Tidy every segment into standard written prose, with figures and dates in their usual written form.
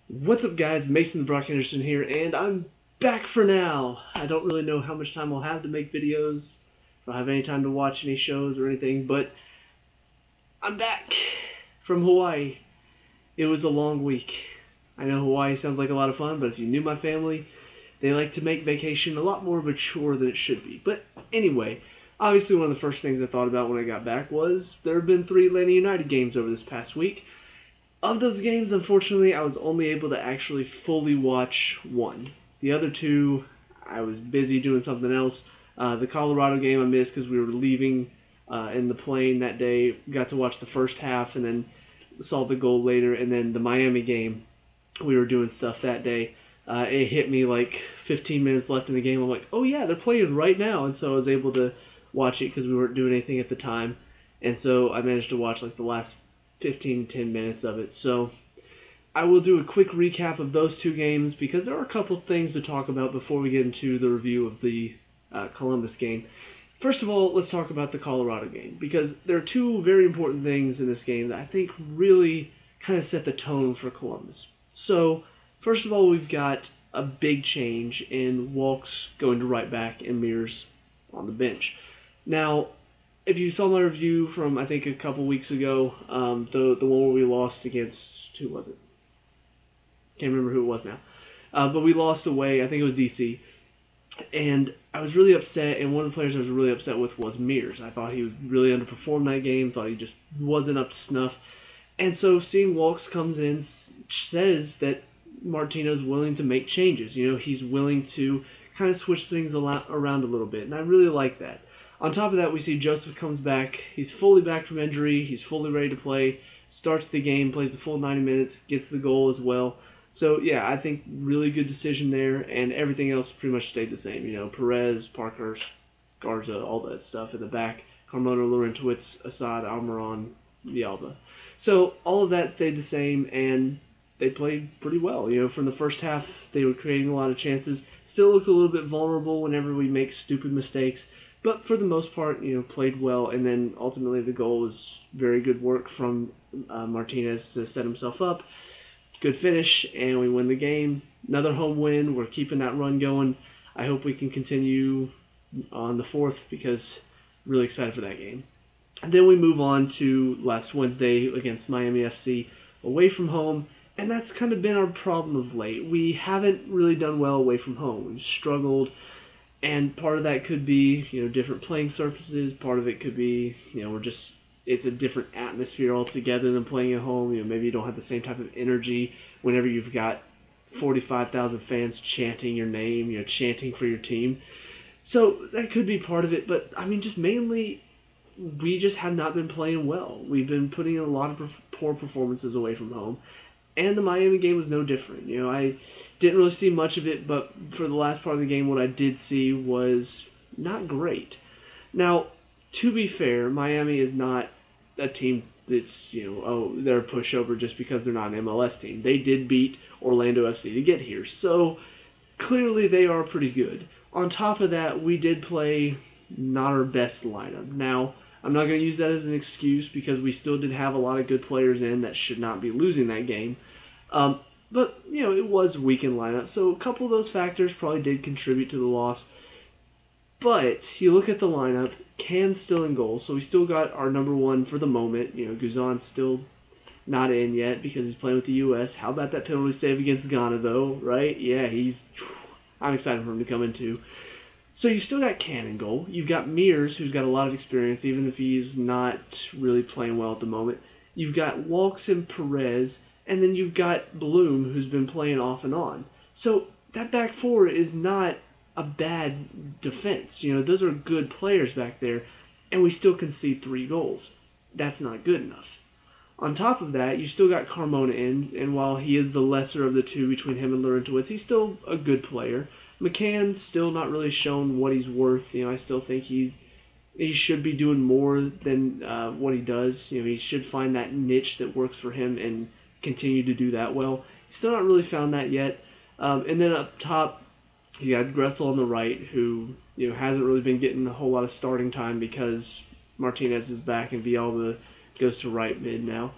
What's up, guys? Mason the Brock Henderson here, and I'm back for now. I don't really know how much time I'll have to make videos, if I'll have any time to watch any shows or anything, but I'm back from Hawaii. It was a long week. I know Hawaii sounds like a lot of fun, but if you knew my family, they like to make vacation a lot more of a chore than it should be. But anyway, obviously one of the first things I thought about when I got back was there have been 3 Atlanta United games over this past week. Of those games, unfortunately, I was only able to actually fully watch one. The other two, I was busy doing something else. The Colorado game I missed because we were leaving in the plane that day. Got to watch the first half and then saw the goal later. And then the Miami game, we were doing stuff that day. It hit me like 15 minutes left in the game. I'm like, oh yeah, they're playing right now. And so I was able to watch it because we weren't doing anything at the time. And so I managed to watch like the last 15 to 10 minutes of it. So I will do a quick recap of those two games because there are a couple things to talk about before we get into the review of the Columbus game. First of all, let's talk about the Colorado game because there are two very important things in this game that I think really kind of set the tone for Columbus. So, first of all, we've got a big change in Walks going to right back and Mears on the bench. Now, if you saw my review from I think a couple weeks ago, the one where we lost against who was it? Can't remember who it was now. But we lost away. I think it was DC, and I was really upset. And one of the players I was really upset with was Mears. I thought he was really underperformed that game. Thought he just wasn't up to snuff. And so seeing Walks comes in says that Martino's willing to make changes. You know, he's willing to kind of switch things around a little bit, and I really like that. On top of that, we see Joseph comes back. He's fully back from injury. He's fully ready to play. Starts the game, plays the full 90 minutes, gets the goal as well. So, yeah, I think really good decision there, and everything else pretty much stayed the same. You know, Perez, Parkhurst, Garza, all that stuff in the back. Carmona, Laurentowicz, Assad, Almiron, Villalba. So, all of that stayed the same, and they played pretty well. You know, from the first half, they were creating a lot of chances. Still looked a little bit vulnerable whenever we make stupid mistakes. But for the most part, you know, played well, and then ultimately the goal was very good work from Martinez to set himself up. Good finish, and we win the game. Another home win. We're keeping that run going. I hope we can continue on the 4th because I'm really excited for that game. And then we move on to last Wednesday against Miami FC away from home, and that's kind of been our problem of late. We haven't really done well away from home. We've struggled. And part of that could be, you know, different playing surfaces. Part of it could be, you know, it's a different atmosphere altogether than playing at home. You know, maybe you don't have the same type of energy whenever you've got 45,000 fans chanting your name, you know, chanting for your team. So that could be part of it. But, I mean, just mainly, we just have not been playing well. We've been putting in a lot of poor performances away from home. And the Miami game was no different. You know, I didn't really see much of it, but for the last part of the game, what I did see was not great. Now, to be fair, Miami is not a team that's, you know, oh, they're a pushover just because they're not an MLS team. They did beat Orlando FC to get here, so clearly they are pretty good. On top of that, we did play not our best lineup. Now, I'm not going to use that as an excuse because we still did have a lot of good players in that should not be losing that game. But, you know, it was a weakened lineup, so a couple of those factors probably did contribute to the loss. But you look at the lineup, Can's still in goal, so we still got our number one for the moment. You know, Guzan's still not in yet because he's playing with the U.S. How about that penalty save against Ghana, though, right? Yeah, I'm excited for him to come in, too. So you still got Can in goal. You've got Mears, who's got a lot of experience, even if he's not really playing well at the moment. You've got Walks and Perez, and then you've got Bloom, who's been playing off and on. So that back four is not a bad defense. You know, those are good players back there, and we still concede 3 goals. That's not good enough. On top of that, you still got Carmona in, and while he is the lesser of the two between him and Laurentowicz, he's still a good player. McCann still not really shown what he's worth. You know, I still think he should be doing more than what he does. You know, he should find that niche that works for him and continue to do that well. He's still not really found that yet. And then up top, you got Gressel on the right, who, you know, hasn't really been getting a whole lot of starting time because Martinez is back and Villalba goes to right mid now.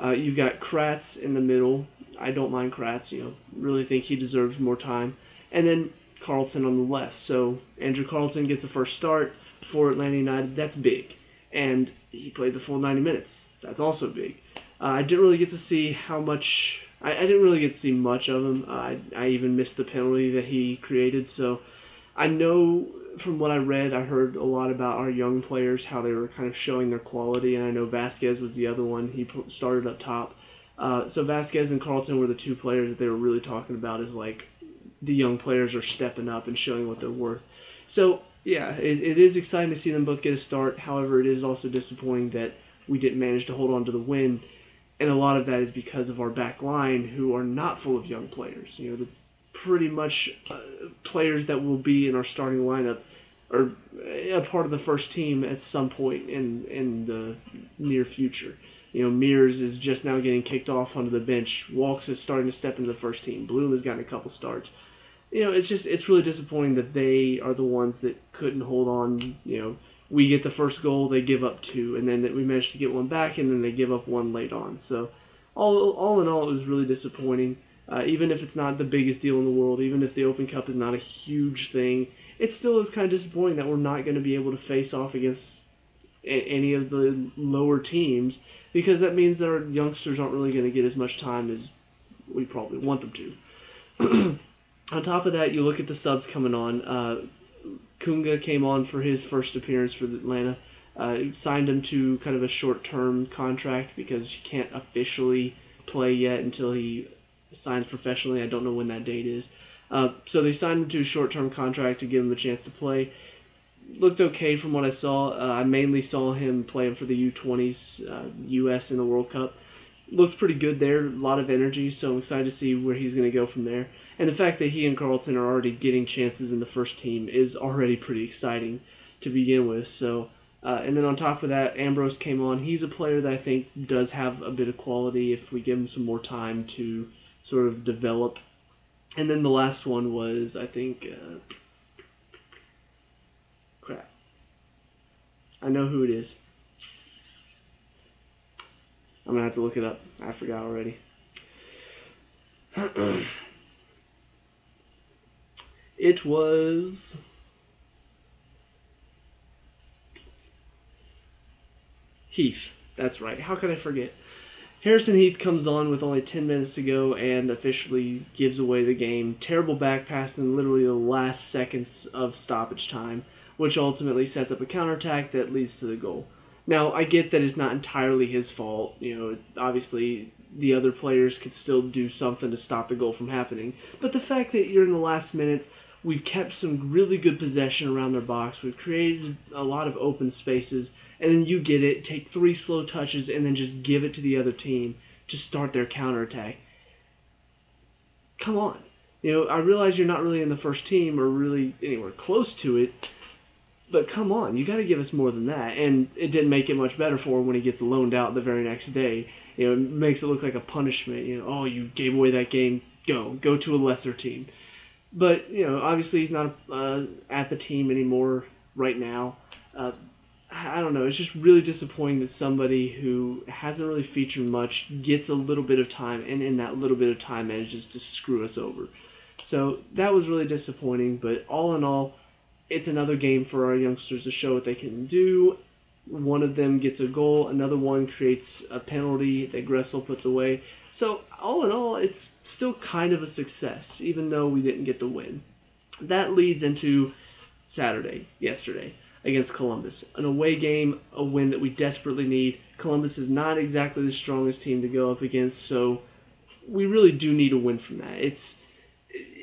You've got Kratz in the middle. I don't mind Kratz. Really think he deserves more time. And then Carlton on the left. So Andrew Carlton gets a first start for Atlanta United. That's big. And he played the full 90 minutes. That's also big. I didn't really get to see how much. I didn't really get to see much of him. I even missed the penalty that he created. So I know from what I read, I heard a lot about our young players, how they were kind of showing their quality. And I know Vasquez was the other one. He started up top. So Vasquez and Carlton were the two players that they were really talking about as like the young players are stepping up and showing what they're worth. So yeah, it is exciting to see them both get a start. However, it is also disappointing that we didn't manage to hold on to the win, and a lot of that is because of our back line, who are not full of young players. The pretty much players that will be in our starting lineup are a part of the first team at some point in the near future. Mears is just now getting kicked off onto the bench. Walks is starting to step into the first team. Bloom has gotten a couple starts. It's really disappointing that they are the ones that couldn't hold on. We get the first goal, they give up two, and then we managed to get one back, and then they give up one late on. So all in all, it was really disappointing. Even if it's not the biggest deal in the world, even if the Open Cup is not a huge thing, it still is kind of disappointing that we're not going to be able to face off against any of the lower teams, because that means that our youngsters aren't really going to get as much time as we probably want them to. On top of that, you look at the subs coming on. Kunga came on for his first appearance for Atlanta. Signed him to kind of a short-term contract because he can't officially play yet until he signs professionally. I don't know when that date is. So they signed him to a short-term contract to give him a chance to play. Looked okay from what I saw. I mainly saw him playing for the U20s, U.S. in the World Cup. Looked pretty good there, a lot of energy, so I'm excited to see where he's going to go from there. And the fact that he and Carlton are already getting chances in the first team is already pretty exciting to begin with. So, and then on top of that, Ambrose came on. He's a player that I think does have a bit of quality if we give him some more time to sort of develop. And then the last one was, I think, crap. I know who it is. I'm going to have to look it up. I forgot already. It was Heath. That's right. How could I forget? Harrison Heath comes on with only 10 minutes to go and officially gives away the game. Terrible back pass in literally the last seconds of stoppage time, which ultimately sets up a counterattack that leads to the goal. Now, I get that it's not entirely his fault. Obviously, the other players could still do something to stop the goal from happening. But the fact that you're in the last minutes, we've kept some really good possession around their box. We've created a lot of open spaces. And then you get it, take 3 slow touches, and then just give it to the other team to start their counterattack. Come on. I realize you're not really in the first team or really anywhere close to it. But come on, you got to give us more than that. And it didn't make it much better for him when he gets loaned out the very next day. It makes it look like a punishment. Oh, you gave away that game. Go to a lesser team. But obviously he's not at the team anymore right now. I don't know. It's just really disappointing that somebody who hasn't really featured much gets a little bit of time, and in that little bit of time manages to screw us over. So that was really disappointing. But all in all, it's another game for our youngsters to show what they can do. One of them gets a goal. Another one creates a penalty that Gressel puts away. So all in all, it's still kind of a success, even though we didn't get the win. That leads into yesterday, against Columbus. An away game, a win that we desperately need. Columbus is not exactly the strongest team to go up against, so we really do need a win from that.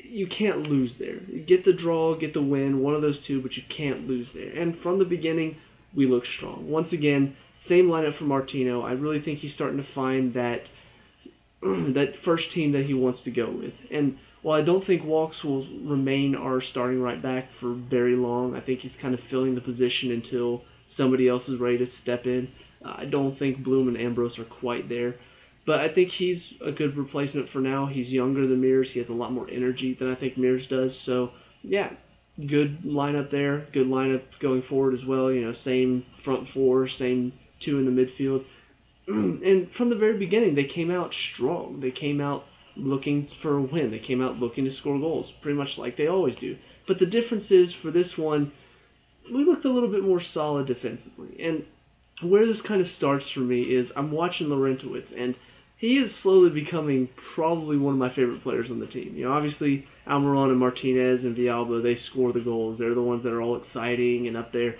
You can't lose there. You get the draw, get the win, one of those two, but you can't lose there. And from the beginning, we look strong. Once again, same lineup for Martino. I really think he's starting to find that first team that he wants to go with. And while I don't think Walks will remain our starting right back for very long, I think he's kind of filling the position until somebody else is ready to step in. I don't think Bloom and Ambrose are quite there. But I think he's a good replacement for now. He's younger than Mears. He has a lot more energy than I think Mears does. So, yeah, good lineup there. Good lineup going forward as well. Same front four, same 2 in the midfield. And from the very beginning, they came out strong. They came out looking for a win. They came out looking to score goals, pretty much like they always do. But the difference is, for this one, we looked a little bit more solid defensively. And where this kind of starts for me is I'm watching Laurentowicz, and he is slowly becoming probably one of my favorite players on the team. Obviously, Almiron and Martinez and Villalba, they score the goals. They're the ones that are all exciting and up there.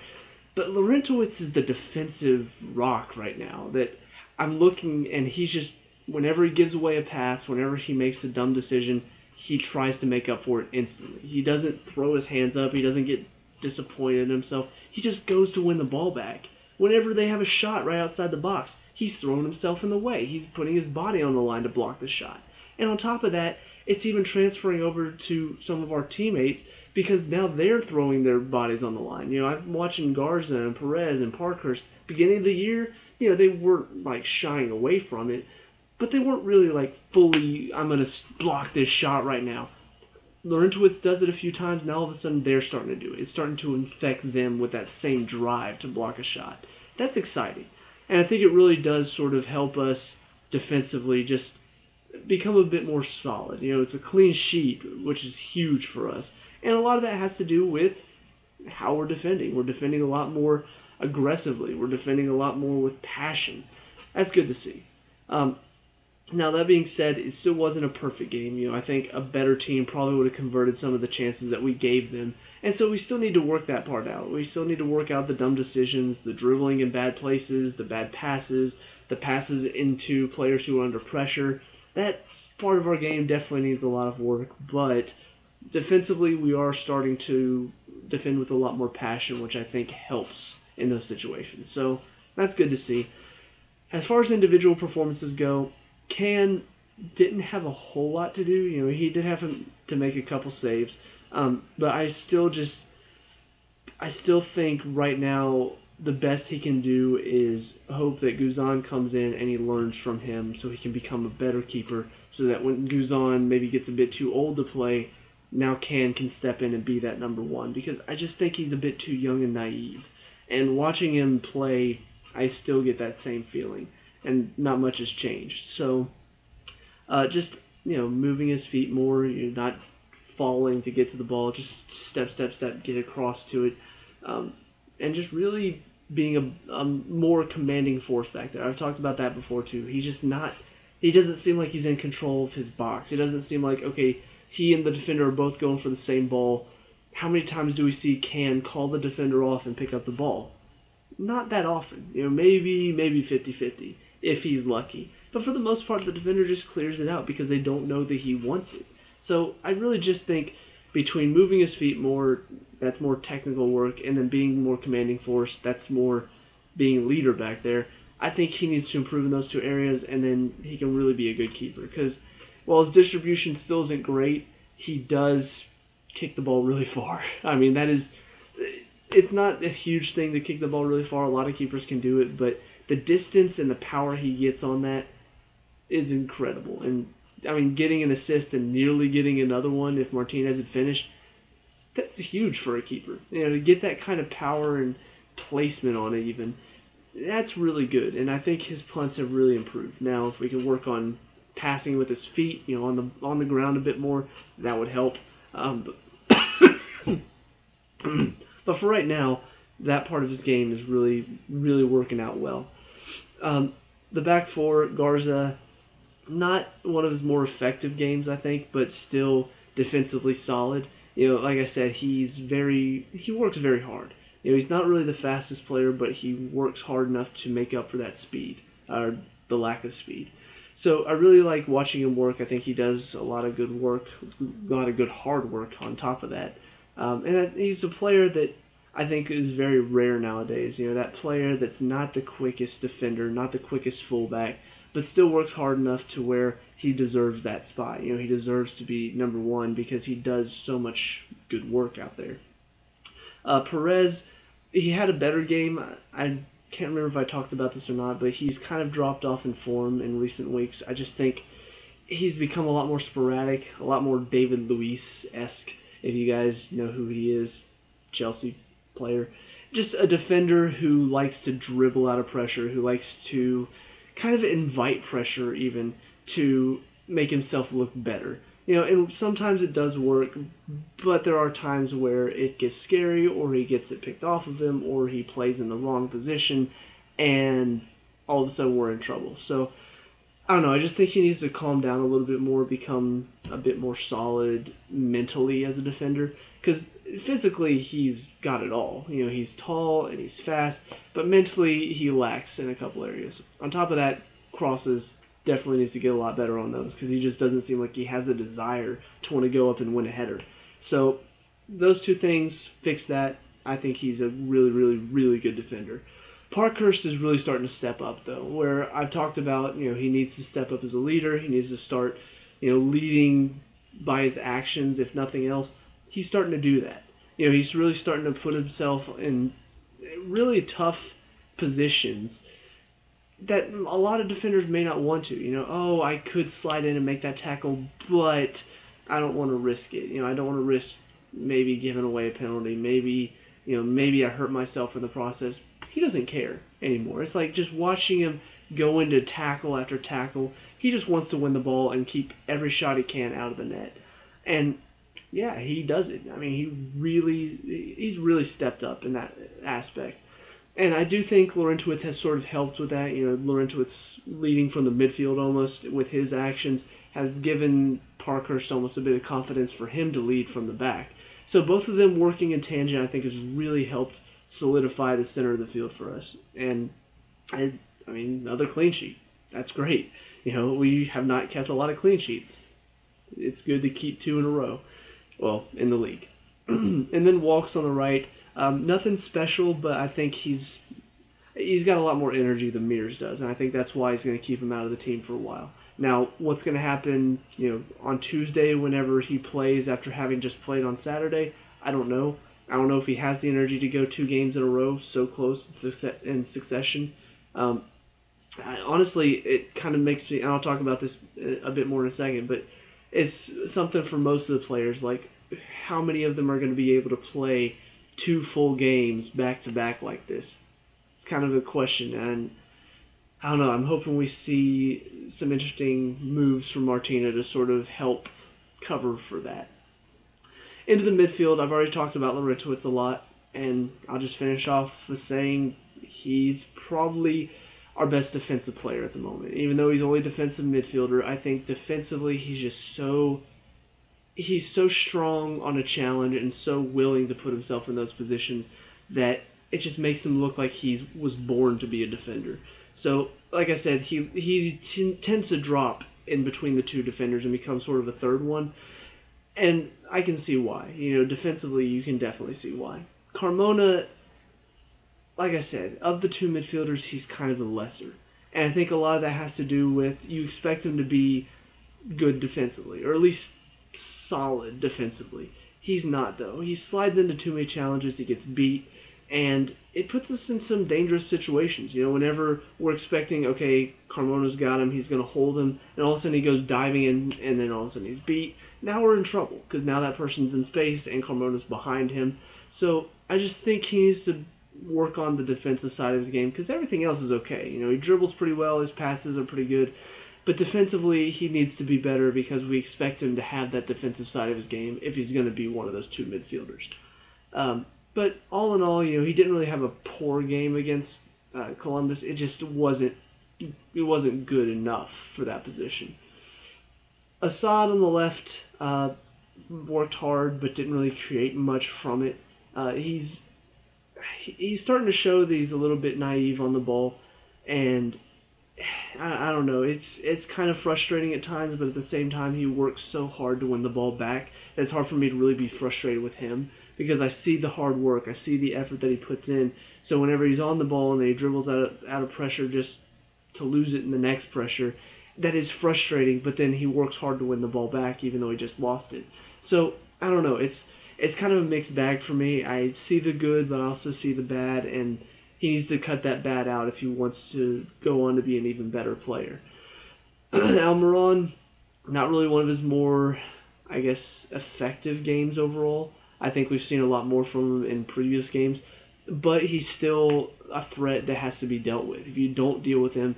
But Laurentowicz is the defensive rock right now that I'm looking, and he's just, whenever he gives away a pass, whenever he makes a dumb decision, he tries to make up for it instantly. He doesn't throw his hands up. He doesn't get disappointed in himself. He just goes to win the ball back. Whenever they have a shot right outside the box, he's throwing himself in the way. He's putting his body on the line to block the shot. And on top of that, it's even transferring over to some of our teammates because now they're throwing their bodies on the line. I'm watching Garza and Perez and Parkhurst. Beginning of the year, they weren't like shying away from it, but they weren't really like fully, I'm going to block this shot right now. Laurentowicz does it a few times, now all of a sudden they're starting to do it. It's starting to infect them with that same drive to block a shot. That's exciting. And I think it really does sort of help us defensively just become a bit more solid. It's a clean sheet, which is huge for us. And a lot of that has to do with how we're defending. We're defending a lot more aggressively. We're defending a lot more with passion. That's good to see. Now, that being said, it still wasn't a perfect game. I think a better team probably would have converted some of the chances that we gave them. And so we still need to work that part out. We still need to work out the dumb decisions, the dribbling in bad places, the bad passes, the passes into players who are under pressure. That part of our game definitely needs a lot of work, but defensively we are starting to defend with a lot more passion, which I think helps in those situations. So that's good to see. As far as individual performances go, Can didn't have a whole lot to do. He did have to make a couple saves, but I still think right now the best he can do is hope that Guzan comes in and he learns from him so he can become a better keeper, so that when Guzan maybe gets a bit too old to play, now Can step in and be that number one, because I just think he's a bit too young and naive. And watching him play, I still get that same feeling, and not much has changed. So just moving his feet more, not falling to get to the ball, just step, get across to it, and just really being a more commanding force back there. I've talked about that before too. He doesn't seem like he's in control of his box. It doesn't seem like, okay, he and the defender are both going for the same ball. How many times do we see Can call the defender off and pick up the ball? Not that often. Maybe 50-50 if he's lucky. But for the most part, the defender just clears it out because they don't know that he wants it. So I really just think between moving his feet more, that's more technical work, and then being more commanding force, that's more being leader back there. I think he needs to improve in those two areas, and then he can really be a good keeper. Because while his distribution still isn't great, he does kick the ball really far. I mean, it's not a huge thing to kick the ball really far. A lot of keepers can do it, but the distance and the power he gets on that is incredible. And I mean, getting an assist and nearly getting another one if Martinez had finished, that's huge for a keeper. To get that kind of power and placement on it even, that's really good. And I think his punts have really improved. Now, if we can work on passing with his feet, on the ground a bit more, that would help. But for right now, that part of his game is really, really working out well. The back four, Garza, not one of his more effective games, I think, but still defensively solid. Like I said, he works very hard. He's not really the fastest player, but he works hard enough to make up for that speed, or the lack of speed. So I really like watching him work. I think he does a lot of good work, a lot of good hard work on top of that. And he's a player that I think is very rare nowadays. That player that's not the quickest defender, not the quickest fullback, but still works hard enough to where he deserves that spot. He deserves to be number one because he does so much good work out there. Perez, he had a better game. I can't remember if I talked about this or not, but he's kind of dropped off in form in recent weeks. I just think he's become a lot more sporadic, a lot more David Luiz-esque, if you guys know who he is, Chelsea player. Just a defender who likes to dribble out of pressure, who likes to kind of invite pressure even to make himself look better. And sometimes it does work, but there are times where it gets scary, or he gets it picked off of him, or he plays in the wrong position, and all of a sudden we're in trouble. So I don't know. I just think he needs to calm down a little bit more, become a bit more solid mentally as a defender. Because physically, he's got it all. He's tall and he's fast, but mentally, he lacks in a couple areas. On top of that, crosses definitely needs to get a lot better on those, because he just doesn't seem like he has the desire to want to go up and win a header. So those two things, fix that. I think he's a really, really, really good defender. Parkhurst is really starting to step up, though, where I've talked about, he needs to step up as a leader. He needs to start, leading by his actions, if nothing else. He's starting to do that. He's really starting to put himself in really tough positions that a lot of defenders may not want to. Oh, I could slide in and make that tackle, but I don't want to risk it. I don't want to risk maybe giving away a penalty. Maybe I hurt myself in the process. He doesn't care anymore. It's like just watching him go into tackle after tackle. He just wants to win the ball and keep every shot he can out of the net. And yeah, he does it. I mean, he's really stepped up in that aspect. And I do think Laurentowicz has sort of helped with that. Laurentowicz leading from the midfield almost with his actions has given Parkhurst almost a bit of confidence for him to lead from the back. So both of them working in tangent, I think, has really helped solidify the center of the field for us. And I mean, another clean sheet. That's great. We have not kept a lot of clean sheets. It's good to keep 2 in a row. Well, in the league. And then Walks on the right. Nothing special, but I think he's got a lot more energy than Mears does, and I think that's why he's going to keep him out of the team for a while. Now, what's going to happen, on Tuesday whenever he plays after having just played on Saturday, I don't know. I don't know if he has the energy to go 2 games in a row so close in succession. Honestly, it kind of makes me, and I'll talk about this a bit more in a second, but it's something for most of the players, like how many of them are going to be able to play 2 full games back to back like this? It's kind of a question, and I don't know. I'm hoping we see some interesting moves from Martina to sort of help cover for that. Into the midfield, I've already talked about Laurentowicz a lot, and I'll just finish off with saying he's probably our best defensive player at the moment. Even though he's only defensive midfielder, I think defensively he's so strong on a challenge and so willing to put himself in those positions that it just makes him look like he was born to be a defender. So, like I said, he tends to drop in between the 2 defenders and become sort of a third one. And I can see why. Defensively, you can definitely see why. Carmona, like I said, of the 2 midfielders, he's kind of the lesser. And I think a lot of that has to do with you expect him to be good defensively, or at least solid defensively. He's not, though. He slides into too many challenges, he gets beat, and it puts us in some dangerous situations. Whenever we're expecting, okay, Carmona's got him, he's going to hold him, and all of a sudden he goes diving in, and then all of a sudden he's beat. Now we're in trouble, because now that person's in space, and Carmona's behind him. So I just think he needs to work on the defensive side of his game, because everything else is okay. He dribbles pretty well, his passes are pretty good, but defensively he needs to be better, because we expect him to have that defensive side of his game if he's going to be one of those 2 midfielders. But all in all, he didn't really have a poor game against Columbus. It just wasn't good enough for that position. Assad on the left worked hard, but didn't really create much from it. He's starting to show that he's a little bit naive on the ball, and I don't know. It's kind of frustrating at times, but at the same time, he works so hard to win the ball back that it's hard for me to really be frustrated with him, because I see the hard work, I see the effort that he puts in. So whenever he's on the ball and then he dribbles out of pressure just to lose it in the next pressure, that is frustrating. But then he works hard to win the ball back, even though he just lost it. So I don't know. It's kind of a mixed bag for me. I see the good, but I also see the bad, and he needs to cut that bad out if he wants to go on to be an even better player. Almiron, not really one of his more, I guess, effective games overall. I think we've seen a lot more from him in previous games, but he's still a threat that has to be dealt with. If you don't deal with him,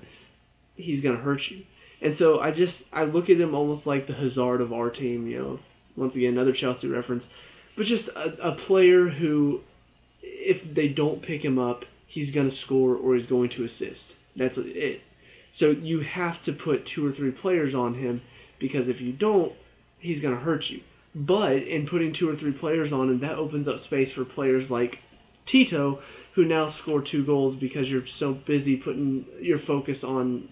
he's going to hurt you. And so I look at him almost like the Hazard of our team, once again, another Chelsea reference, but just a player who, if they don't pick him up, he's going to score or he's going to assist. That's it. So you have to put 2 or 3 players on him, because if you don't, he's going to hurt you. But in putting 2 or 3 players on him, that opens up space for players like Tito, who now score 2 goals because you're so busy putting your focus on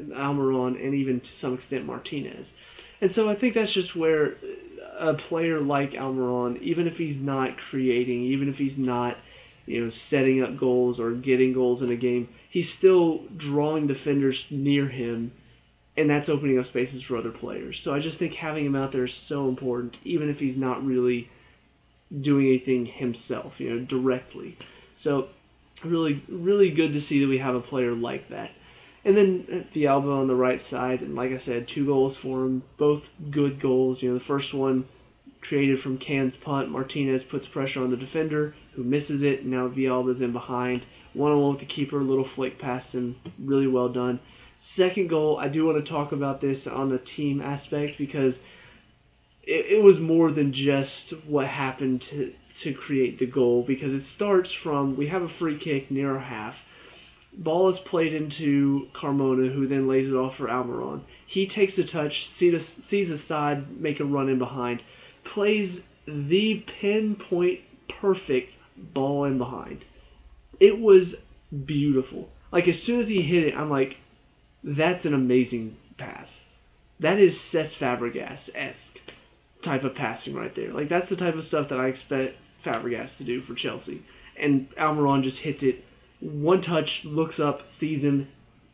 Almiron and even to some extent Martinez. And so I think that's just where a player like Almiron, even if he's not creating, even if he's not, setting up goals or getting goals in a game, he's still drawing defenders near him, and that's opening up spaces for other players. So I just think having him out there is so important, even if he's not really doing anything himself, directly. So really, really good to see that we have a player like that. And then Villalba on the right side, and like I said, 2 goals for him, both good goals. The first one created from Can's punt. Martinez puts pressure on the defender, who misses it, and now Villalba's in behind. 1-on-1 with the keeper, little flick past him, really well done. Second goal, I do want to talk about this on the team aspect, because it was more than just what happened to create the goal, because it starts from, we have a free kick near our half. Ball is played into Carmona, who then lays it off for Almiron. He takes a touch, sees a side, make a run in behind, plays the pinpoint perfect ball in behind. It was beautiful. Like, as soon as he hit it, I'm like, that's an amazing pass. That is Cesc Fabregas-esque type of passing right there. Like, that's the type of stuff that I expect Fabregas to do for Chelsea. And Almiron just hits it. One touch, looks up, sees him,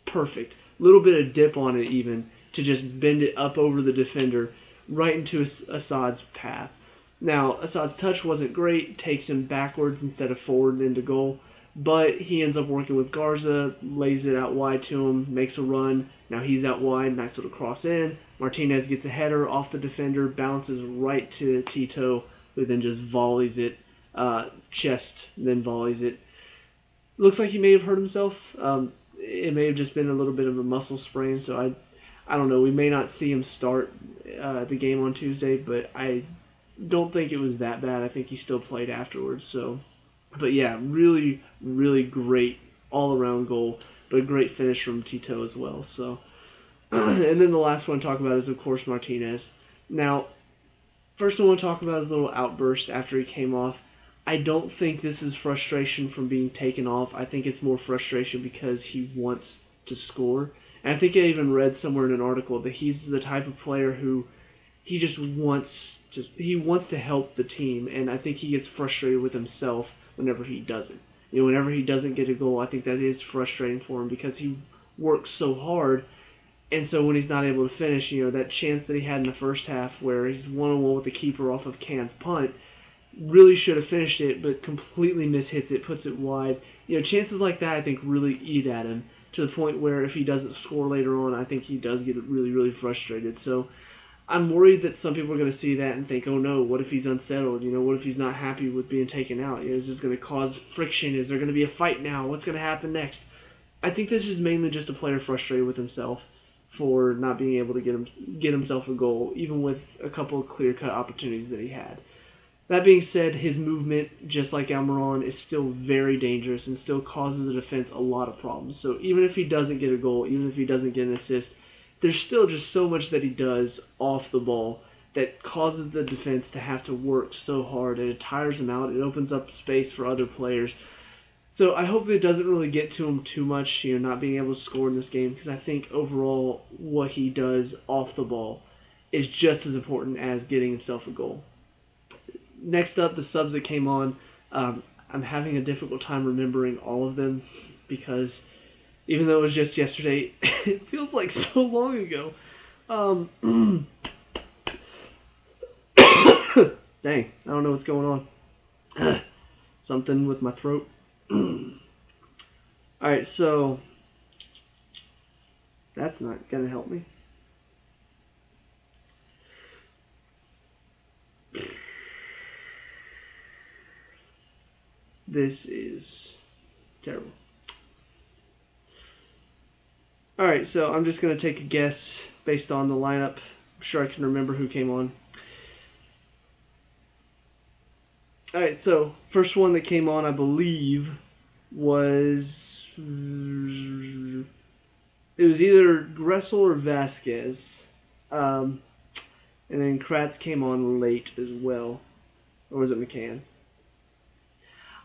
perfect. Little bit of dip on it even, to just bend it up over the defender, right into Assad's path. Now, Assad's touch wasn't great, takes him backwards instead of forward into goal, but he ends up working with Garza, lays it out wide to him, makes a run. Now he's out wide, nice little cross in. Martinez gets a header off the defender, bounces right to Tito, who then just volleys it, chest, then volleys it. Looks like he may have hurt himself. It may have just been a little bit of a muscle sprain, so I don't know. We may not see him start the game on Tuesday, but I don't think it was that bad. I think he still played afterwards. So, but yeah, really, really great all-around goal, but a great finish from Tito as well. So, and then the last one to talk about is, of course, Martinez. Now, first I want to talk about his little outburst after he came off. I don't think this is frustration from being taken off. I think it's more frustration because he wants to score. And I think I even read somewhere in an article that he's the type of player who he just wants to help the team, and I think he gets frustrated with himself whenever he doesn't. Whenever he doesn't get a goal, I think that is frustrating for him because he works so hard, and so when he's not able to finish, that chance that he had in the first half where he's 1-on-1 with the keeper off of Can's punt, really should have finished it, but completely mishits it, puts it wide. Chances like that, I think, really eat at him to the point where if he doesn't score later on, I think he does get really, really frustrated. So I'm worried that some people are going to see that and think, oh no, what if he's unsettled? What if he's not happy with being taken out? Is this going to cause friction? Is there going to be a fight now? What's going to happen next? I think this is mainly just a player frustrated with himself for not being able to get himself a goal, even with a couple of clear-cut opportunities that he had. That being said, his movement, just like Almiron, is still very dangerous and still causes the defense a lot of problems. So even if he doesn't get a goal, even if he doesn't get an assist, there's still just so much that he does off the ball that causes the defense to have to work so hard, and it tires him out. It opens up space for other players. So I hope it doesn't really get to him too much, not being able to score in this game, because I think overall what he does off the ball is just as important as getting himself a goal. Next up, the subs that came on. I'm having a difficult time remembering all of them because even though it was just yesterday, it feels like so long ago. Dang, I don't know what's going on. Something with my throat. Alright, so that's not going to help me. This is terrible. Alright, so I'm just going to take a guess based on the lineup. I'm sure I can remember who came on. Alright, so first one that came on, I believe, was... It was either Gressel or Vasquez. And then Kratz came on late as well. Or was it McCann?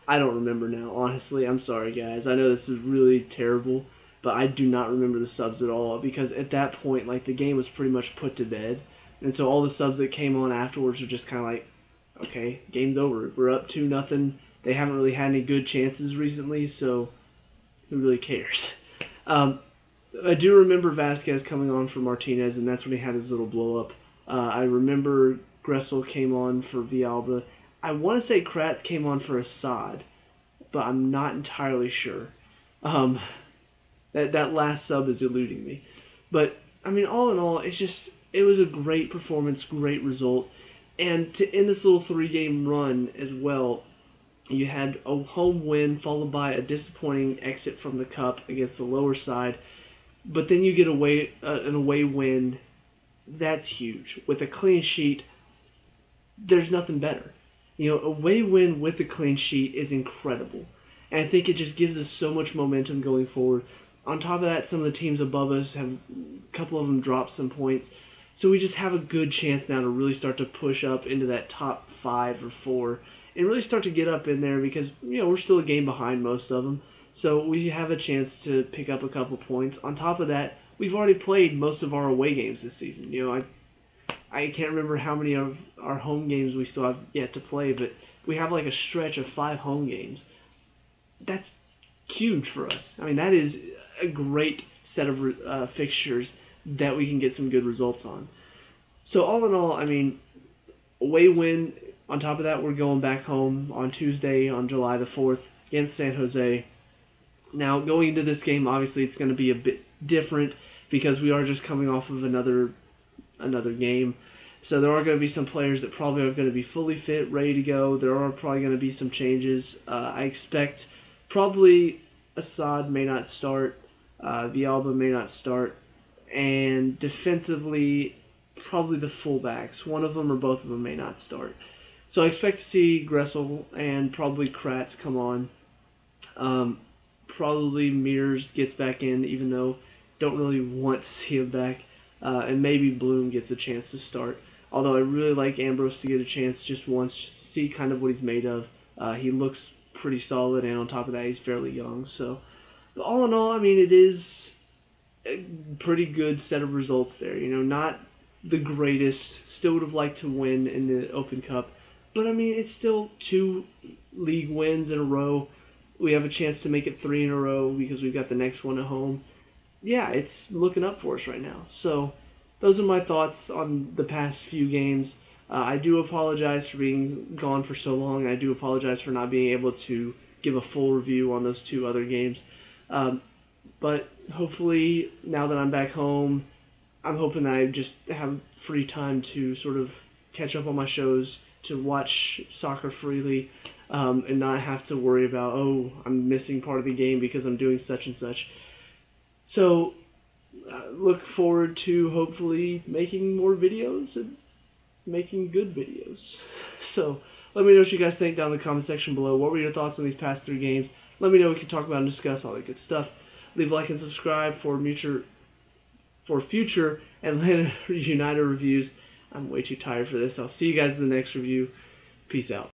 I don't remember now, honestly. I'm sorry, guys. I know this is really terrible, but I do not remember the subs at all because at that point, like, the game was pretty much put to bed. And so all the subs that came on afterwards were just kind of like, okay, game's over. We're up 2-0. They haven't really had any good chances recently, so who really cares? I do remember Vasquez coming on for Martinez, and that's when he had his little blow up. I remember Gressel came on for Villalba. I want to say Kratz came on for Assad, but I'm not entirely sure. That last sub is eluding me. But, I mean, all in all, it was a great performance, great result. And to end this little 3-game run as well, you had a home win followed by a disappointing exit from the cup against the lower side. But then you get an away win. That's huge. With a clean sheet, there's nothing better. You know, away win with a clean sheet is incredible. And I think it just gives us so much momentum going forward. On top of that, some of the teams above us have, a couple of them dropped some points. So we just have a good chance now to really start to push up into that top 5 or 4 and really start to get up in there because, you know, we're still a game behind most of them. So we have a chance to pick up a couple points. On top of that, we've already played most of our away games this season. You know, I can't remember how many of our home games we still have yet to play, but we have like a stretch of 5 home games. That's huge for us. I mean, that is a great set of fixtures that we can get some good results on. So all in all, I mean, away win. On top of that, we're going back home on Tuesday on July the 4th against San Jose. Now, going into this game, obviously it's going to be a bit different because we are just coming off of another game. So there are going to be some players that probably are going to be fully fit, ready to go. There are probably going to be some changes. I expect probably Assad may not start, Villalba may not start, and defensively, probably the fullbacks. One of them or both of them may not start. So I expect to see Gressel and probably Kratz come on. Probably Mears gets back in, even though don't really want to see him back. And maybe Bloom gets a chance to start. Although I really like Ambrose to get a chance just once, just to see kind of what he's made of. He looks pretty solid, and on top of that, he's fairly young. So, all in all, I mean, it is a pretty good set of results there. You know, not the greatest. Still would have liked to win in the Open Cup. But, I mean, it's still 2 league wins in a row. We have a chance to make it 3 in a row because we've got the next one at home. Yeah, it's looking up for us right now. So those are my thoughts on the past few games. I do apologize for being gone for so long. I do apologize for not being able to give a full review on those 2 other games. But hopefully, now that I'm back home, I'm hoping that I just have free time to sort of catch up on my shows, to watch soccer freely, and not have to worry about, oh, I'm missing part of the game because I'm doing such and such. So, look forward to hopefully making more videos and making good videos. So, let me know what you guys think down in the comment section below. What were your thoughts on these past 3 games? Let me know. We can talk about and discuss all that good stuff. Leave a like and subscribe for future Atlanta United reviews. I'm way too tired for this. I'll see you guys in the next review. Peace out.